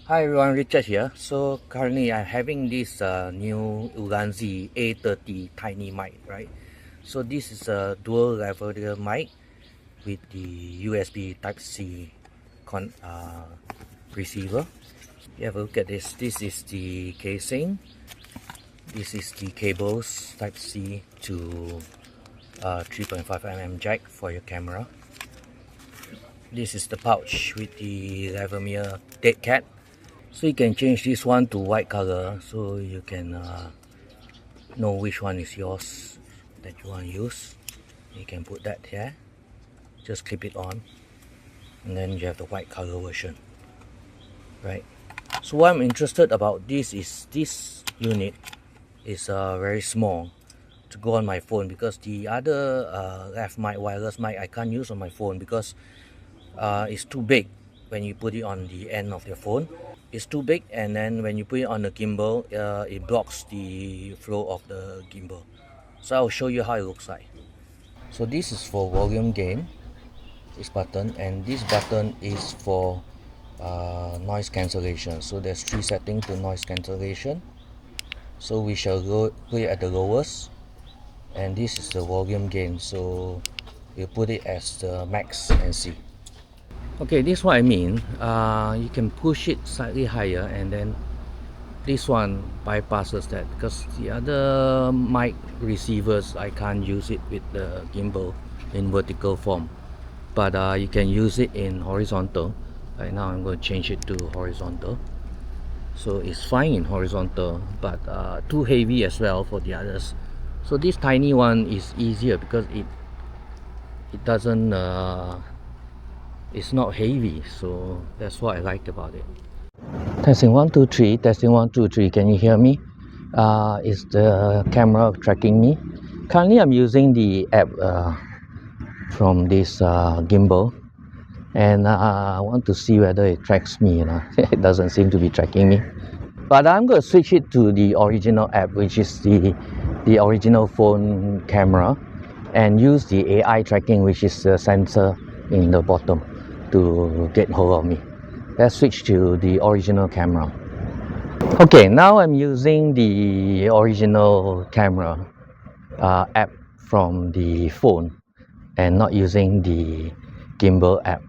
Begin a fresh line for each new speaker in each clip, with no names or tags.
Hi everyone, Richard here. So currently I'm having this new Ulanzi A30 tiny mic, right? So this is a dual lavalier mic with the USB Type-C receiver. You have a look at this. This is the casing. This is the cables Type-C to 3.5mm jack for your camera. This is the pouch with the lavalier dead cat. So you can change this one to white color so you can know which one is yours that you want to use. You can put that here, just clip it on, and then you have the white color version, right? So what I'm interested about this is this unit is very small to go on my phone, because the other left mic, wireless mic, I can't use on my phone because it's too big. When you put it on the end of your phone, it's too big, and then when you put it on the gimbal, it blocks the flow of the gimbal. So I'll show you how it looks like. So this is for volume gain, this button, and this button is for noise cancellation. So there's 3 settings to noise cancellation. So we shall go put it at the lowest, and this is the volume gain, so we'll put it as the max and see. Okay, this is what I mean. You can push it slightly higher, and then this one bypasses that, because the other mic receivers I can't use it with the gimbal in vertical form, but you can use it in horizontal. Right now I'm going to change it to horizontal, so it's fine in horizontal, but too heavy as well for the others. So this tiny one is easier because it doesn't it's not heavy, so that's what I liked about it. Testing 1 2 3, testing 1 2 3. Can you hear me? Is the camera tracking me? Currently I'm using the app from this gimbal, and I want to see whether it tracks me. It doesn't seem to be tracking me, but I'm going to switch it to the original app, which is the original phone camera, and use the AI tracking, which is the sensor in the bottom, to get hold of me. Let's switch to the original camera. Okay, now I'm using the original camera app from the phone and not using the gimbal app.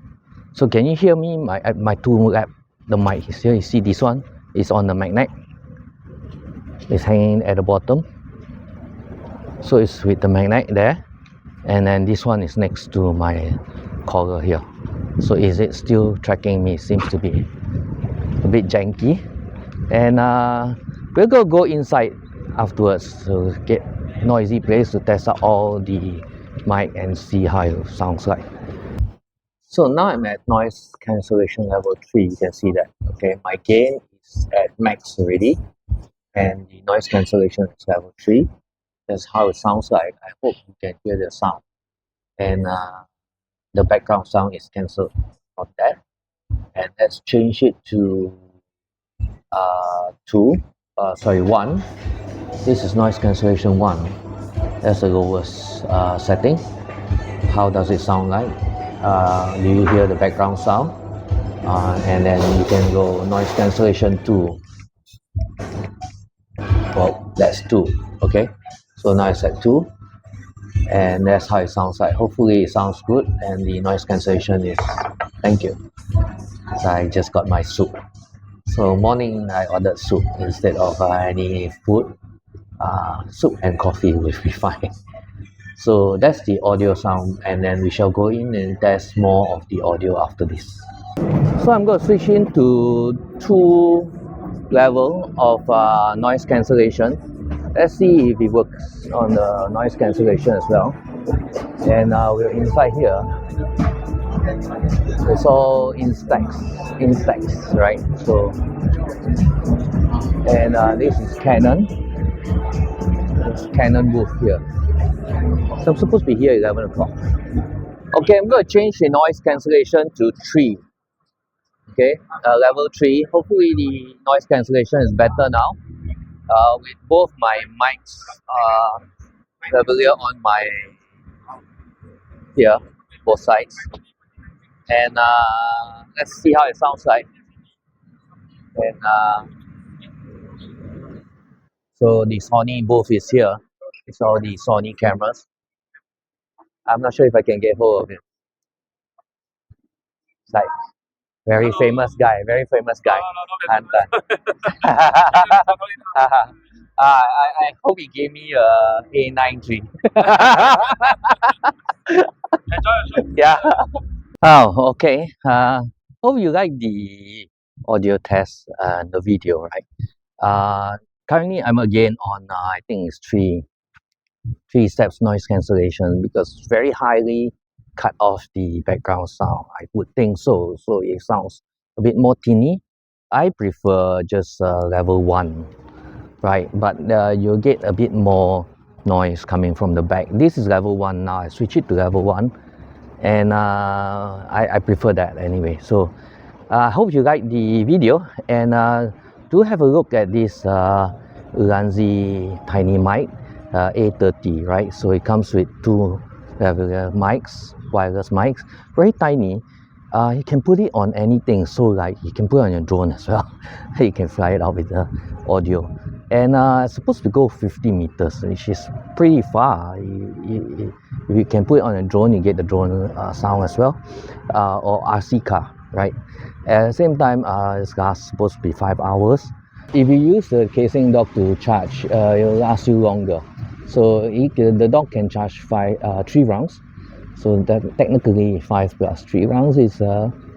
So can you hear me? My tool app, the mic is here. You see this one is on the magnet. It's hanging at the bottom. So it's with the magnet there, and then this one is next to my collar here. So is it still tracking me? Seems to be a bit janky. And we're gonna go inside afterwards to get noisy place to test out all the mic and see how it sounds like. So now I'm at noise cancellation level 3. You can see that. Okay, my gain is at max already, and the noise cancellation is level 3. That's how it sounds like. I hope you can hear the sound, and the background sound is cancelled on that. And let's change it to 1. This is noise cancellation 1. That's the lowest setting. How does it sound like? Do you hear the background sound? And then you can go noise cancellation 2. Well, that's 2. Okay, so now it's at 2, and that's how it sounds like. Hopefully it sounds good, and the noise cancellation is thank you. So I just got my soup. So morning I ordered soup instead of any food. Soup and coffee will be fine. So that's the audio sound, and then we shall go in and test more of the audio after this. So I'm going to switch into 2 level of noise cancellation. Let's see if it works on the noise cancellation as well. And we're inside here. It's all in stacks, right? So, and this is Canon. It's Canon booth here. So I'm supposed to be here 11 o'clock. Okay, I'm going to change the noise cancellation to 3. Okay, level 3. Hopefully the noise cancellation is better now. With both my mics lavalier on my here, both sides. And let's see how it sounds like. And so the Sony booth is here. It's all the Sony cameras. I'm not sure if I can get hold of it. It's like very famous guy. Anton. I hope he gave me a A90. Yeah. Oh, okay. Hope you like the audio test and the video, right? Currently I'm again on I think it's three steps noise cancellation because it's very highly cut off the background sound. I would think so. So it sounds a bit more tinny. I prefer just level 1, right? But you'll get a bit more noise coming from the back. This is level 1 now. I switch it to level 1 and I prefer that anyway. So I hope you like the video and do have a look at this Ulanzi tiny mic A30, right? So it comes with 2 regular mics, wireless mics, very tiny. You can put it on anything, so like you can put it on your drone as well. You can fly it out with the audio, and it's supposed to go 50 meters, which is pretty far. If you can put it on a drone, you get the drone sound as well, or RC car, right? At the same time, it's supposed to be 5 hours. If you use the casing dock to charge, it will last you longer. So the dock can charge 3 rounds. So that technically 5 plus 3 rounds is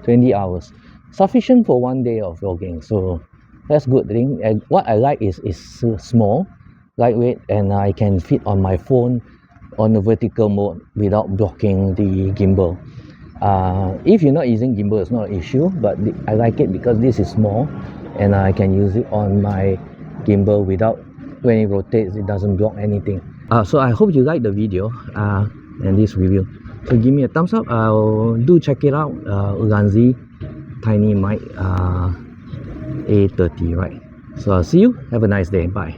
20 hours. Sufficient for 1 day of vlogging. So that's good thing. And what I like is it's small, lightweight, and I can fit on my phone on the vertical mode without blocking the gimbal. If you're not using gimbal, it's not an issue, but I like it because this is small and I can use it on my gimbal without, when it rotates, it doesn't block anything. So I hope you like the video and this review. So give me a thumbs up. Do check it out. Ulanzi tiny mic A30, right? So I'll see you. Have a nice day. Bye.